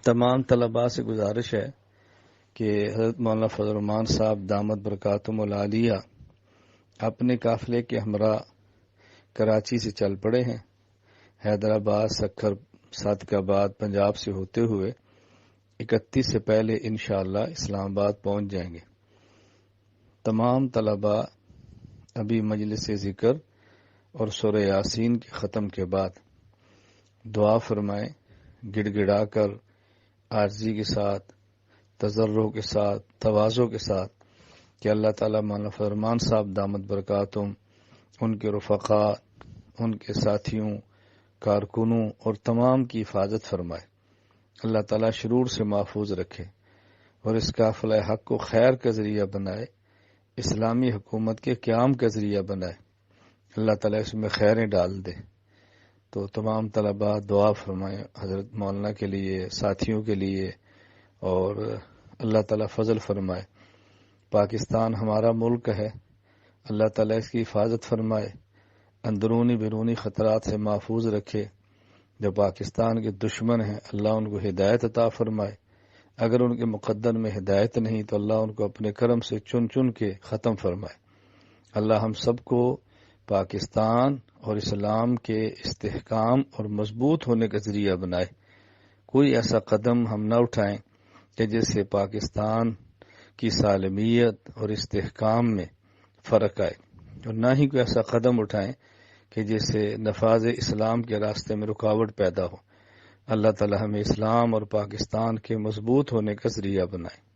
تمام طلباء سے گزارش ہے کہ حضرت مولانا فضل الرحمان صاحب دامت برکاتہم العالیہ اپنے قافلے کے ہمراہ کراچی سے چل پڑے ہیں۔ حیدرآباد، سکھر، صادق آباد، پنجاب سے ہوتے ہوئے 31 سے پہلے انشاءاللہ اسلام آباد پہنچ جائیں گے۔ تمام طلباء ابھی مجلس ذکر اور سورہ یاسین کے ختم کے بعد دعا فرمائیں، گڑ گڑا کر، عاجزی کے ساتھ، تضرع کے ساتھ، تواضع کے ساتھ کہ اللہ تعالیٰ مولانا فضل الرحمان صاحب دامت برکاتہم، ان کے رفقاء، ان کے ساتھیوں، کارکنوں اور تمام کی حفاظت فرمائے، اللہ تعالیٰ شرور سے محفوظ رکھے اور اس قافلہ حق کو خیر کا ذریعہ بنائے، اسلامی حکومت کے قیام کا ذریعہ بنائے، اللہ تعالیٰ اس میں خیریں ڈال دے۔ تو تمام طلباء دعا فرمائیں حضرت مولانا کے لیے، ساتھیوں کے لیے، اور اللہ تعالیٰ فضل فرمائے۔ پاکستان ہمارا ملک ہے، اللہ تعالیٰ اس کی حفاظت فرمائے، اندرونی بیرونی خطرات سے محفوظ رکھے۔ جو پاکستان کے دشمن ہیں اللہ ان کو ہدایت عطا فرمائے، اگر ان کے مقدر میں ہدایت نہیں تو اللہ ان کو اپنے کرم سے چن چن کے ختم فرمائے۔ اللہ ہم سب کو پاکستان اور اسلام کے استحکام اور مضبوط ہونے کا ذریعہ بنائے۔ کوئی ایسا قدم ہم نہ اٹھائیں کہ جس سے پاکستان کی سالمیت اور استحکام میں فرق آئے، اور نہ ہی کوئی ایسا قدم اٹھائیں کہ جس سے نفاذ اسلام کے راستے میں رکاوٹ پیدا ہو۔ اللہ تعالی ہمیں اسلام اور پاکستان کے مضبوط ہونے کا ذریعہ بنائے۔